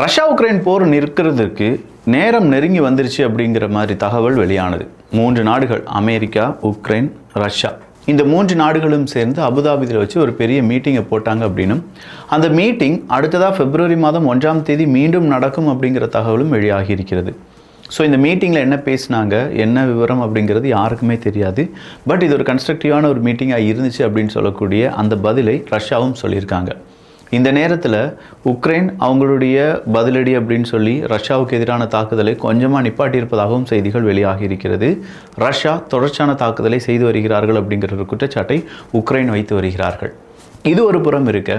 Russia Ukraine போர் நிற்கிறதுக்கு நேரம் நெருங்கி வந்துருச்சு அப்படிங்கிற மாதிரி தகவல் வெளியானது. 3 நாடுகள் அமெரிக்கா, உக்ரைன், ரஷ்யா இந்த 3 நாடுகளும் சேர்ந்து அபுதாபியில் வச்சு ஒரு பெரிய மீட்டிங்கை போட்டாங்க அப்படின்னும் அந்த மீட்டிங் அடுத்ததாக பிப்ரவரி மாதம் 1ஆம் தேதி மீண்டும் நடக்கும் அப்படிங்கிற தகவலும் வெளியாகி இருக்கிறது. ஸோ இந்த மீட்டிங்கில் என்ன பேசினாங்க, என்ன விவரம் அப்படிங்கிறது யாருக்குமே தெரியாது. பட் இது ஒரு கன்ஸ்ட்ரக்டிவான ஒரு மீட்டிங்காக இருந்துச்சு அப்படின்னு சொல்லக்கூடிய அந்த பதிலை ரஷ்யாவும் சொல்லியிருக்காங்க. இந்த நேரத்தில் உக்ரைன் அவங்களுடைய பதிலடி அப்படின்னு சொல்லி ரஷ்யாவுக்கு எதிரான தாக்குதலை கொஞ்சமாக நிப்பாட்டியிருப்பதாகவும் செய்திகள் வெளியாகி இருக்கிறது. ரஷ்யா தொடர்ச்சியான தாக்குதலை செய்து வருகிறார்கள் அப்படிங்கிற ஒரு குற்றச்சாட்டை உக்ரைன் வைத்து வருகிறார்கள். இது ஒரு புறம் இருக்க,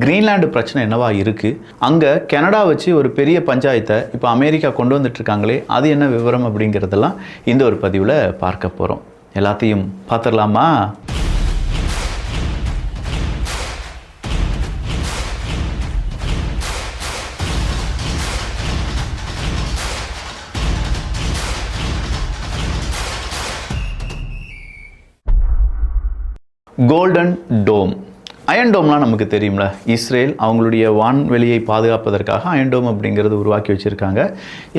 கிரீன்லாண்டு பிரச்சனை என்னவா இருக்குது, அங்கே கனடா வச்சு ஒரு பெரிய பஞ்சாயத்தை இப்போ அமெரிக்கா கொண்டு வந்துட்டு இருக்காங்களே, அது என்ன விவரம் அப்படிங்கிறதெல்லாம் இந்த ஒரு பதிவில் பார்க்க போகிறோம். எல்லாத்தையும் பார்த்துடலாமா? கோல்டன் டோம், அயன் டோம்லாம் நமக்கு தெரியும்ல. இஸ்ரேல் அவங்களுடைய வான்வெளியை பாதுகாப்பதற்காக அயன் டோம் அப்படிங்கிறது உருவாக்கி வச்சுருக்காங்க.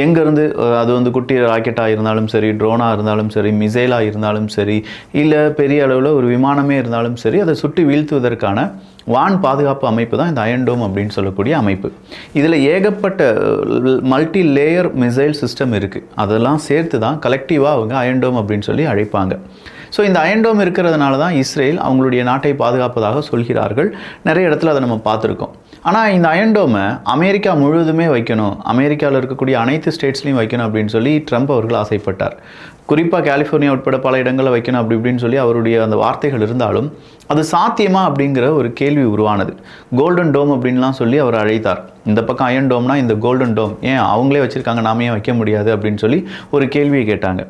எங்கேருந்து அது குட்டி ராக்கெட்டாக இருந்தாலும் சரி, ட்ரோனாக இருந்தாலும் சரி, மிசைலாக இருந்தாலும் சரி, இல்லை பெரிய அளவில் ஒரு விமானமே இருந்தாலும் சரி, அதை சுட்டி வீழ்த்துவதற்கான வான் பாதுகாப்பு அமைப்பு தான் இந்த அயன் டோம் அப்படின்னு சொல்லக்கூடிய அமைப்பு. இதில் ஏகப்பட்ட மல்டி லேயர் மிசைல் சிஸ்டம் இருக்குது. அதெல்லாம் சேர்த்து தான் கலெக்டிவாக அவங்க அயன் டோம் அப்படின்னு சொல்லி அழைப்பாங்க. ஸோ இந்த அயன் டோம் இருக்கிறதுனால தான் இஸ்ரேல் அவங்களுடைய நாட்டை பாதுகாப்பதாக சொல்கிறார்கள். நிறைய இடத்துல அதை நம்ம பார்த்துருக்கோம். ஆனால் இந்த அயன் டோமை அமெரிக்கா முழுவதுமே வைக்கணும், அமெரிக்காவில் இருக்கக்கூடிய அனைத்து ஸ்டேட்ஸ்லையும் வைக்கணும் அப்படின்னு சொல்லி ட்ரம்ப் அவர்கள் ஆசைப்பட்டார். குறிப்பாக கலிஃபோர்னியா உட்பட பல இடங்களில் வைக்கணும் அப்படி இப்படின்னு சொல்லி அவருடைய அந்த வார்த்தைகள் இருந்தாலும் அது சாத்தியமா அப்படிங்கிற ஒரு கேள்வி உருவானது. கோல்டன் டோம் அப்படின்லாம் சொல்லி அவர் அழைத்தார். இந்த பக்கம் அயன் டோம்னா இந்த கோல்டன் டோம் ஏன் அவங்களே வச்சுருக்காங்க, நாம ஏன் வைக்க முடியாது அப்படின்னு சொல்லி ஒரு கேள்வியை கேட்டாங்க.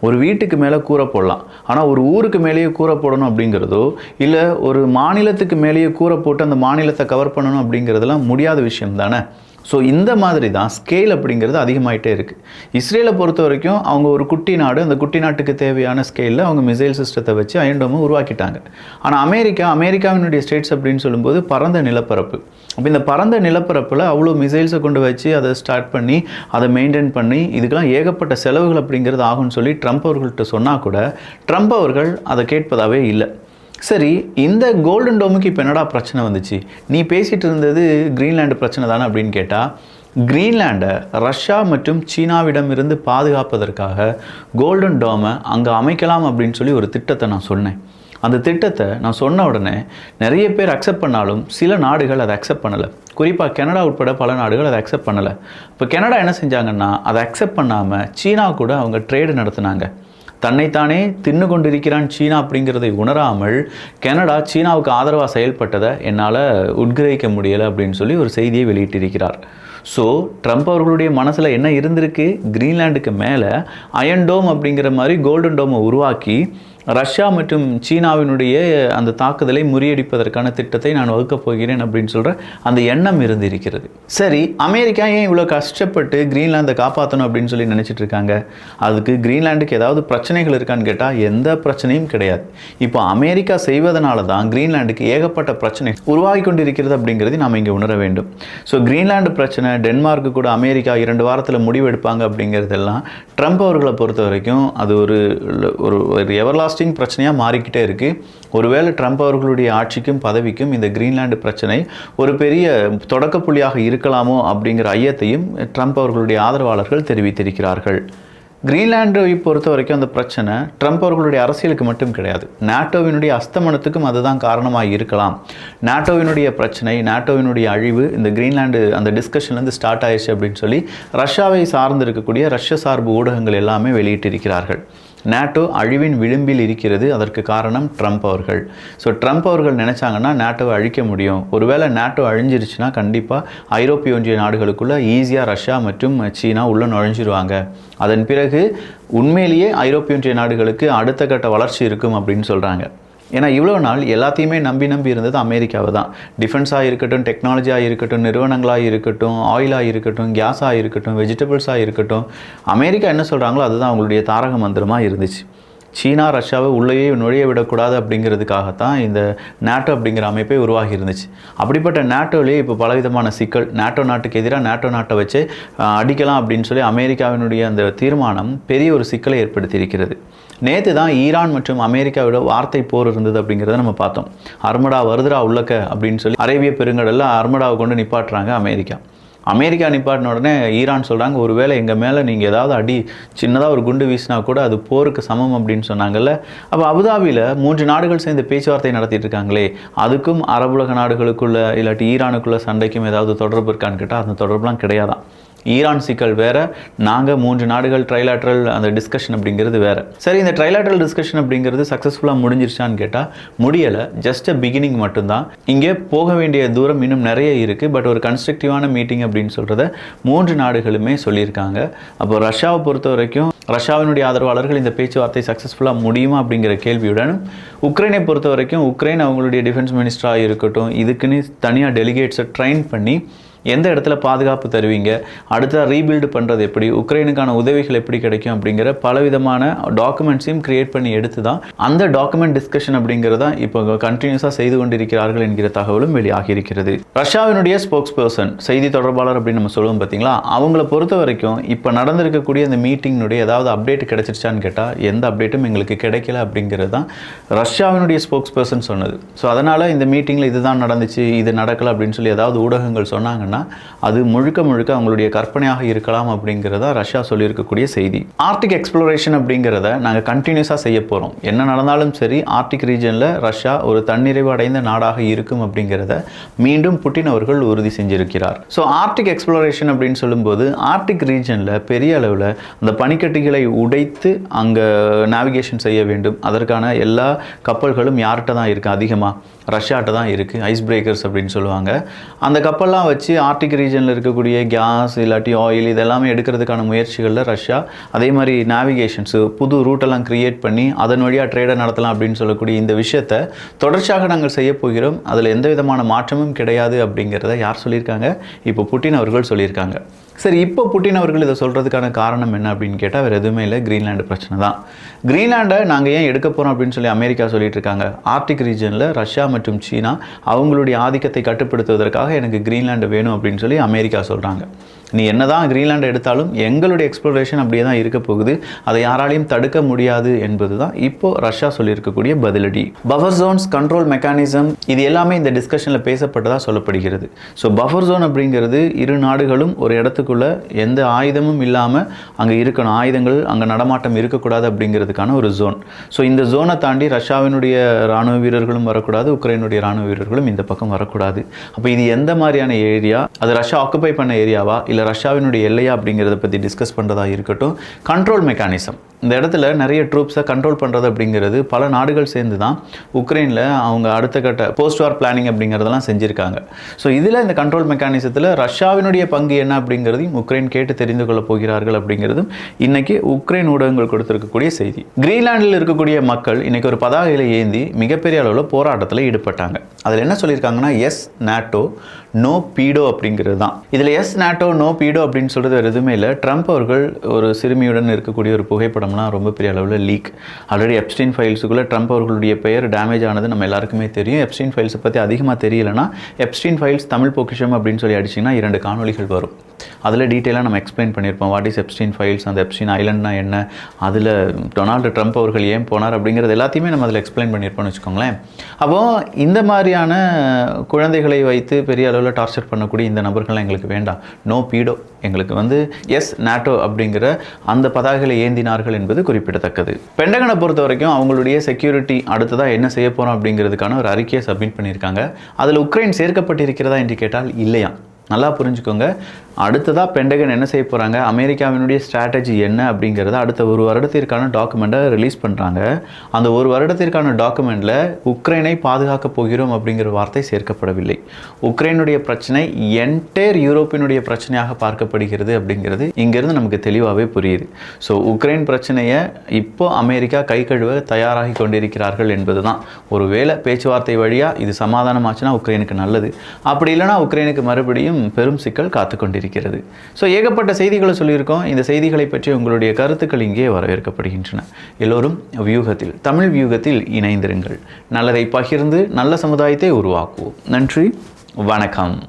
ஒரு வீட்டுக்கு மேலே கூரை போடலாம், ஆனால் ஒரு ஊருக்கு மேலேயே கூரை போடணும் அப்படிங்கிறதோ, இல்லை ஒரு மாநிலத்துக்கு மேலேயே கூரை போட்டு அந்த மாநிலத்தை கவர் பண்ணணும் அப்படிங்கிறதுலாம் முடியாத விஷயம் தானே. ஸோ இந்த மாதிரி தான் ஸ்கேல் அப்படிங்கிறது அதிகமாகிட்டே இருக்குது. இஸ்ரேலை பொறுத்த வரைக்கும் அவங்க ஒரு குட்டி நாடு, அந்த குட்டி நாட்டுக்கு தேவையான ஸ்கேலில் அவங்க மிசைல் சிஸ்டத்தை வச்சு அயன் டோமை உருவாக்கிட்டாங்க. ஆனால் அமெரிக்காவினுடைய ஸ்டேட்ஸ் அப்படின்னு சொல்லும்போது பரந்த நிலப்பரப்பு. அப்போ இந்த பரந்த நிலப்பரப்பில் அவ்வளோ மிசைல்ஸை கொண்டு வச்சு அதை ஸ்டார்ட் பண்ணி அதை மெயின்டைன் பண்ணி இதுக்கெல்லாம் ஏகப்பட்ட செலவுகள் அப்படிங்கிறது ஆகும்னு சொல்லி ட்ரம்ப் அவர்கள்ட்ட சொன்னால் கூட ட்ரம்ப் அவர்கள் அதை கேட்பதாகவே இல்லை. சரி, இந்த கோல்டன் டோமுக்கு இப்போ என்னடா பிரச்சனை வந்துச்சு, நீ பேசிகிட்டு இருந்தது கிரீன்லாண்டு பிரச்சனை தானே அப்படின்னு கேட்டால், கிரீன்லாண்டை ரஷ்யா மற்றும் சீனாவிடமிருந்து பாதுகாப்பதற்காக கோல்டன் டோமை அங்கே அமைக்கலாம் அப்படின்னு சொல்லி ஒரு திட்டத்தை நான் சொன்னேன். அந்த திட்டத்தை நான் சொன்ன உடனே நிறைய பேர் அக்செப்ட் பண்ணாலும் சில நாடுகள் அதை அக்செப்ட் பண்ணலை. குறிப்பாக கனடா உட்பட பல நாடுகள் அதை அக்செப்ட் பண்ணலை. இப்போ கனடா என்ன செஞ்சாங்கன்னா, அதை அக்செப்ட் பண்ணாமல் சீனா கூட அவங்க ட்ரேடு நடத்தினாங்க. தன்னைத்தானே தின்னு கொண்டிருக்கிறான் சீனா அப்படிங்கிறதை உணராமல் கனடா சீனாவுக்கு ஆதரவாக செயல்பட்டதை என்னால் உட்கிரகிக்க முடியலை அப்படின்னு சொல்லி ஒரு செய்தியை வெளியிட்டிருக்கிறார். ஸோ ட்ரம்ப் அவர்களுடைய மனசில் என்ன இருந்திருக்கு, கிரீன்லாண்டுக்கு மேலே அயன் டோம் அப்படிங்கிற மாதிரி கோல்டன் டோமை உருவாக்கி ரஷ்யா மற்றும் சீனாவினுடைய அந்த தாக்குதலை முறியடிப்பதற்கான திட்டத்தை நான் வகுக்கப் போகிறேன் அப்படின்னு சொல்கிற அந்த எண்ணம் இருந்திருக்கிறது. சரி, அமெரிக்கா ஏன் இவ்வளோ கஷ்டப்பட்டு கிரீன்லாந்தை காப்பாற்றணும் அப்படின்னு சொல்லி நினச்சிட்டு இருக்காங்க? அதுக்கு கிரீன்லாண்டுக்கு ஏதாவது பிரச்சனைகள் இருக்கான்னு கேட்டால் எந்த பிரச்சனையும் கிடையாது. இப்போ அமெரிக்கா செய்வதனால தான் கிரீன்லாண்டுக்கு ஏகப்பட்ட பிரச்சனை உருவாகி கொண்டிருக்கிறது அப்படிங்கிறது நாம் இங்கே உணர வேண்டும். ஸோ கிரீன்லாண்டு பிரச்சனை, டென்மார்க்கு கூட அமெரிக்கா 2 வாரத்தில் முடிவெடுப்பாங்க அப்படிங்கிறதெல்லாம் ட்ரம்ப் அவர்களை பொறுத்த வரைக்கும் அது ஒரு எவர்லாஸ்டிங் பிரச்சனையாக மாறிக்கிட்டே இருக்குது. ஒருவேளை ட்ரம்ப் அவர்களுடைய ஆட்சிக்கும் பதவிக்கும் இந்த கிரீன்லாண்டு பிரச்சனை ஒரு பெரிய தொடக்க புள்ளியாக இருக்கலாமோ அப்படிங்கிற ஐயத்தையும் ட்ரம்ப் அவர்களுடைய ஆதரவாளர்கள் தெரிவித்திருக்கிறார்கள். கிரீன்லாண்டை பொறுத்த வரைக்கும் அந்த பிரச்சனை ட்ரம்ப் அவர்களுடைய அரசியலுக்கு மட்டும் கிடையாது, நாட்டோவினுடைய அஸ்தமனத்துக்கும் அதுதான் காரணமாக இருக்கலாம். நாட்டோவினுடைய பிரச்சனை, நாட்டோவினுடைய அழிவு இந்த கிரீன்லாண்டு அந்த டிஸ்கஷன்லேருந்து ஸ்டார்ட் ஆயிடுச்சு அப்படின்னு சொல்லி ரஷ்யாவை சார்ந்து இருக்கக்கூடிய ரஷ்ய சார்பு ஊடகங்கள் எல்லாமே வெளியிட்டிருக்கிறார்கள். நாட்டோ அழிவின் விளிம்பில் இருக்கிறது, அதற்கு காரணம் ட்ரம்ப் அவர்கள். ஸோ ட்ரம்ப் அவர்கள் நினச்சாங்கன்னா நாட்டோவை அழிக்க முடியும். ஒருவேளை நாட்டோ அழிஞ்சிருச்சுன்னா கண்டிப்பாக ஐரோப்பிய ஒன்றிய நாடுகளுக்குள்ளே ஈஸியாக ரஷ்யா மற்றும் சீனா உள்ளே நுழைஞ்சிருவாங்க. அதன் பிறகு உண்மையிலேயே ஐரோப்பிய ஒன்றிய நாடுகளுக்கு அடுத்த கட்ட வளர்ச்சி இருக்கும் அப்படின்னு சொல்கிறாங்க. ஏன்னா இவ்வளோ நாள் எல்லாத்தையுமே நம்பி இருந்தது அமெரிக்காவை தான். டிஃபென்ஸாக இருக்கட்டும், டெக்னாலஜியாக இருக்கட்டும், நிறுவனங்களாக இருக்கட்டும், ஆயிலாக இருக்கட்டும், கேஸாக இருக்கட்டும், வெஜிடபிள்ஸாக இருக்கட்டும், அமெரிக்கா என்ன சொல்கிறாங்களோ அதுதான் அவங்களுடைய தாரக மந்திரமாக இருந்துச்சு. சீனா ரஷ்யாவை உள்ளேயே நுழைய விடக்கூடாது அப்படிங்கிறதுக்காகத்தான் இந்த நேட்டோ அப்படிங்கிற அமைப்பே உருவாகி இருந்துச்சு. அப்படிப்பட்ட நேட்டோலேயே இப்போ பலவிதமான சிக்கல், நேட்டோ நாட்டுக்கு எதிராக நேட்டோ நாட்டை வச்சு அடிக்கலாம் அப்படின்னு சொல்லி அமெரிக்காவினுடைய அந்த தீர்மானம் பெரிய ஒரு சிக்கலை ஏற்படுத்தியிருக்கிறது. நேற்று தான் ஈரான் மற்றும் அமெரிக்காவோட வார்த்தை போர் இருந்தது அப்படிங்கிறத நம்ம பார்த்தோம். அர்மடா வருதுரா உள்ளக்க அப்படின்னு சொல்லி அரேபிய பெருங்கடலில் அர்மடாவை கொண்டு நிப்பாட்டுறாங்க அமெரிக்கா நிப்பாட்டின உடனே ஈரான் சொல்கிறாங்க, ஒருவேளை எங்கள் மேலே நீங்கள் ஏதாவது சின்னதாக ஒரு குண்டு வீசினா கூட அது போருக்கு சமம் அப்படின்னு சொன்னாங்கல்ல. அப்போ அபுதாபியில் 3 நாடுகள் சேர்ந்து பேச்சுவார்த்தை நடத்திட்டு இருக்காங்களே, அதுக்கும் அரபுலக நாடுகளுக்குள்ள இல்லாட்டி ஈரானுக்குள்ள சண்டைக்கும் ஏதாவது தொடர்பு இருக்கான்னு கேட்டால் அந்த தொடர்புலாம் கிடையாதான். ஈரான் சிக்கல் வேறு, நாங்கள் 3 நாடுகள் ட்ரைலாட்ரல் அந்த டிஸ்கஷன் அப்படிங்கிறது வேறு. சரி, இந்த ட்ரைலாட்ரல் டிஸ்கஷன் அப்படிங்கிறது சக்ஸஸ்ஃபுல்லாக முடிஞ்சிருச்சான்னு கேட்டால் முடியலை. ஜஸ்ட் அ பிகினிங் மட்டும்தான். இங்கே போக வேண்டிய தூரம் இன்னும் நிறைய இருக்குது. பட் ஒரு கன்ஸ்ட்ரக்டிவான மீட்டிங் அப்படின்னு சொல்கிறத 3 நாடுகளுமே சொல்லியிருக்காங்க. அப்போ ரஷ்யாவை பொறுத்த வரைக்கும் ரஷ்யாவினுடைய ஆதரவாளர்கள் இந்த பேச்சுவார்த்தை சக்ஸஸ்ஃபுல்லாக முடியுமா அப்படிங்கிற கேள்வியுடன், உக்ரைனை பொறுத்த வரைக்கும் உக்ரைன் அவங்களுடைய டிஃபென்ஸ் மினிஸ்டராக இருக்கட்டும், இதுக்குன்னு தனியாக டெலிகேட்ஸை ட்ரெயின் பண்ணி எந்த இடத்துல பாதுகாப்பு தருவீங்க, அடுத்த ரீபில்டு பண்ணுறது எப்படி, உக்ரைனுக்கான உதவிகள் எப்படி கிடைக்கும் அப்படிங்கிற பலவிதமான டாக்குமெண்ட்ஸையும் கிரியேட் பண்ணி எடுத்து தான் அந்த டாக்குமெண்ட் டிஸ்கஷன் அப்படிங்கிறத இப்போ கண்டினியூஸாக செய்து கொண்டிருக்கிறார்கள் என்கிற தகவலும் வெளியாகி இருக்கிறது. ரஷ்யாவினுடைய ஸ்போக்ஸ் பர்சன், செய்தி தொடர்பாளர் அப்படின்னு நம்ம சொல்லுவோம் பார்த்தீங்களா, அவங்கள பொறுத்த வரைக்கும் இப்போ நடந்திருக்கக்கூடிய இந்த மீட்டிங்கினுடைய ஏதாவது அப்டேட் கிடைச்சிருச்சான்னு கேட்டால் எந்த அப்டேட்டும் எங்களுக்கு கிடைக்கல அப்படிங்கிறது தான் ரஷ்யாவினுடைய ஸ்போக்ஸ் பர்சன் சொன்னது. ஸோ அதனால் இந்த மீட்டிங்கில் இதுதான் நடந்துச்சு, இது நடக்கலை அப்படின்னு சொல்லி ஏதாவது ஊடகங்கள் சொன்னாங்க அது முழுக்க அவங்களுடைய கற்பனையாக இருக்கலாம் அப்படிங்கிறத ரஷ்யா சொல்லியிருக்கக்கூடிய செய்தி. ஆர்டிக் எக்ஸ்ப்ளோரேஷன் அப்படிங்கிறத நாங்கள் கண்டினியூஸாக செய்ய போகிறோம். என்ன நடந்தாலும் சரி, ஆர்டிக் ரீஜனில் ரஷ்யா ஒரு தன்னிறைவு அடைந்த நாடாக இருக்கும் அப்படிங்கிறத மீண்டும் புட்டின் அவர்கள் உறுதி செஞ்சிருக்கிறார். ஸோ ஆர்டிக் எக்ஸ்ப்ளோரேஷன் அப்படின்னு சொல்லும்போது ஆர்டிக் ரீஜனில் பெரிய அளவில் அந்த பனிக்கட்டிகளை உடைத்து அங்கே நேவிகேஷன் செய்ய வேண்டும். அதற்கான எல்லா கப்பல்களும் யார்கிட்ட தான் இருக்குது? அதிகமாக ரஷ்யாட்ட தான் இருக்குது. ஐஸ் பிரேக்கர்ஸ் அப்படின்னு சொல்லுவாங்க. அந்த கப்பல்லாம் வச்சு ஆர்டிக் ரீஜனில் இருக்கக்கூடிய கேஸ் இல்லாட்டி ஆயில் இதெல்லாமே எடுக்கிறதுக்கான முயற்சிகளில் ரஷ்யா அதே மாதிரி நேவிகேஷன்ஸு புது ரூட்டெல்லாம் க்ரியேட் பண்ணி அதன் வழியாக ட்ரேடை நடத்தலாம் அப்படின்னு சொல்லக்கூடிய இந்த விஷயத்தை தொடர்ச்சியாக நாங்கள் செய்ய போகிறோம். அதில் எந்த விதமான மாற்றமும் கிடையாது அப்படிங்கிறத யார் சொல்லியிருக்காங்க? இப்போ புட்டின் அவர்கள் சொல்லியிருக்காங்க. சரி, இப்போ புட்டின் அவர்கள் இதை சொல்கிறதுக்கான காரணம் என்ன அப்படின்னு கேட்டால் வேறு எதுவுமே இல்லை, கிரீன்லாண்டு பிரச்சனை தான். கிரீன்லாண்டை நாங்கள் ஏன் எடுக்க போகிறோம் அப்படின்னு சொல்லி அமெரிக்கா சொல்லிட்டு இருக்காங்க. ஆர்டிக் ரீஜனில் ரஷ்யா மற்றும் சீனா அவங்களுடைய ஆதிக்கத்தை கட்டுப்படுத்துவதற்காக எனக்கு கிரீன்லாண்டு வேணும் அப்படின்னு சொல்லி அமெரிக்கா சொல்கிறாங்க. நீ என்னதான் கிரீன்லாண்டை எடுத்தாலும் எங்களுடைய எக்ஸ்ப்ளோரேஷன் அப்படியே தான் இருக்க போகுது, அதை யாராலையும் தடுக்க முடியாது என்பது தான் இப்போ ரஷ்யா சொல்லியிருக்கக்கூடிய பதிலடி. பஃபர் ஜோன்ஸ், கண்ட்ரோல் மெக்கானிசம், இது எல்லாமே இந்த டிஸ்கஷனில் பேசப்பட்டதாக சொல்லப்படுகிறது. ஸோ பஃபர் ஜோன் அப்படிங்கிறது இரு நாடுகளும் ஒரு இடத்துக்குள்ள எந்த ஆயுதமும் இல்லாமல் அங்கே இருக்கணும், ஆயுதங்கள் அங்கே நடமாட்டம் இருக்கக்கூடாது அப்படிங்கிறதுக்கான ஒரு ஜோன். ஸோ இந்த ஜோனை தாண்டி ரஷ்யாவினுடைய இராணுவ வீரர்களும் வரக்கூடாது, உக்ரைனுடைய இராணுவ வீரர்களும் இந்த பக்கம் வரக்கூடாது. அப்போ இது எந்த மாதிரியான ஏரியா, அது ரஷ்யா ஆக்குபை பண்ண ஏரியாவா இல்லை ரஷ்யாவினுடைய எல்லையா அப்படிங்கிறத பற்றி டிஸ்கஸ் பண்ணுறதா இருக்கட்டும். கண்ட்ரோல் மெக்கானிசம், இந்த இடத்துல நிறைய ட்ரூப்ஸை கண்ட்ரோல் பண்ணுறது அப்படிங்கிறது பல நாடுகள் சேர்ந்து தான் உக்ரைனில் அவங்க அடுத்த கட்ட போஸ்ட் வார் பிளானிங் அப்படிங்கிறதெல்லாம் செஞ்சுருக்காங்க. ஸோ இதில் இந்த கண்ட்ரோல் மெக்கானிசத்தில் ரஷ்யாவினுடைய பங்கு என்ன அப்படிங்கிறதையும் உக்ரைன் கேட்டு தெரிந்து கொள்ள போகிறார்கள் அப்படிங்கிறதும் இன்றைக்கி உக்ரைன் ஊடகங்கள் கொடுத்துருக்கக்கூடிய செய்தி. கிரீன்லாண்டில் இருக்கக்கூடிய மக்கள் இன்றைக்கி ஒரு பதாகையில் ஏந்தி மிகப்பெரிய அளவில் போராட்டத்தில் ஈடுபட்டாங்க. அதில் என்ன சொல்லியிருக்காங்கன்னா, எஸ் நேட்டோ நோ பீடோ அப்படிங்கிறது தான். இதில் எஸ் நேட்டோ நோ பீடோ அப்படின்னு சொல்கிறது வேறு எதுவுமே இல்லை. ட்ரம்ப் அவர்கள் ஒரு சிறுமியுடன் இருக்கக்கூடிய ஒரு புகைப்படம்லாம் ரொம்ப பெரிய அளவில் லீக். ஆல்ரெடி எப்ஸ்டீன் ஃபைல்ஸுக்குள்ளே ட்ரம்ப் அவர்களுடைய பெயர் டேமேஜ் ஆனது நம்ம எல்லாருக்குமே தெரியும். எப்ஸ்டீன் ஃபைல்ஸை பற்றி அதிகமாக தெரியலைன்னா எப்ஸ்டீன் ஃபைல்ஸ் தமிழ் பொக்கிஷம் அப்படின்னு சொல்லி அடிச்சிங்கன்னா 2 காணொலிகள் வரும். அதில் டீட்டெயிலாக நம்ம எக்ஸ்பிளைன் பண்ணியிருப்போம். வாட் இஸ் எப்ஸ்டீன் ஃபைல்ஸ், அந்த எப்ஸ்டீன் ஐலண்ட்னா என்ன, அதில் டொனால்டு ட்ரம்ப் அவர்கள் ஏன் போனார் அப்படிங்கிறது எல்லாத்தையுமே நம்ம அதில் எக்ஸ்பிளைன் பண்ணியிருப்போம்னு வச்சுக்கோங்களேன். அப்போது இந்த மாதிரியான குழந்தைகளை வைத்து பெரிய அளவில் டார்ச்சர் பண்ணக்கூடிய இந்த நபர்கள்லாம் எங்களுக்கு வேண்டாம். நோ பீடோ, எங்களுக்கு எஸ் நேட்டோ அப்படிங்கிற அந்த பதாகைகளை ஏந்தினார்கள் என்பது குறிப்பிடத்தக்கது. பென்டகனை பொறுத்த வரைக்கும் அவங்களுடைய செக்யூரிட்டி அடுத்ததாக என்ன செய்ய போகிறோம் அப்படிங்கிறதுக்கான ஒரு அறிக்கையை சப்மிட் பண்ணியிருக்காங்க. அதில் உக்ரைன் சேர்க்கப்பட்டிருக்கிறதா என்று கேட்டால் இல்லையா. நல்லா புரிஞ்சுக்கோங்க. அடுத்ததாக பென்டகன் என்ன செய்ய போகிறாங்க, அமெரிக்காவினுடைய ஸ்ட்ராட்டஜி என்ன அப்படிங்கிறத அடுத்த 1 வருடத்திற்கான டாக்குமெண்ட்டை ரிலீஸ் பண்ணுறாங்க. அந்த 1 வருடத்திற்கான டாக்குமெண்ட்டில் உக்ரைனை பாதுகாக்க போகிறோம் அப்படிங்கிற வார்த்தை சேர்க்கப்படவில்லை. உக்ரைனுடைய பிரச்சனை என்டையர் யூரோப்பினுடைய பிரச்சனையாக பார்க்கப்படுகிறது அப்படிங்கிறது இங்கேருந்து நமக்கு தெளிவாகவே புரியுது. ஸோ உக்ரைன் பிரச்சனையை இப்போ அமெரிக்கா கை கழுவ தயாராகி கொண்டிருக்கிறார்கள் என்பது தான். ஒருவேளை பேச்சுவார்த்தை வழியாக இது சமாதானமாச்சுன்னா உக்ரைனுக்கு நல்லது, அப்படி இல்லைனா உக்ரைனுக்கு மறுபடியும் வரைக்கும் பெரும் சிக்கல் காத்து கொண்டிருக்கிறது. ஸோ ஏகப்பட்ட செய்திகளை சொல்லியிருக்கோம். இந்த செய்திகளை பற்றி உங்களுடைய கருத்துக்கள் இங்கே வரவேற்கப்படுகின்றன. எல்லோரும் வியூகத்தில், தமிழ் வியூகத்தில் இணைந்திருங்கள். நல்லதை பகிர்ந்து நல்ல சமுதாயத்தை உருவாக்குவோம். நன்றி, வணக்கம்.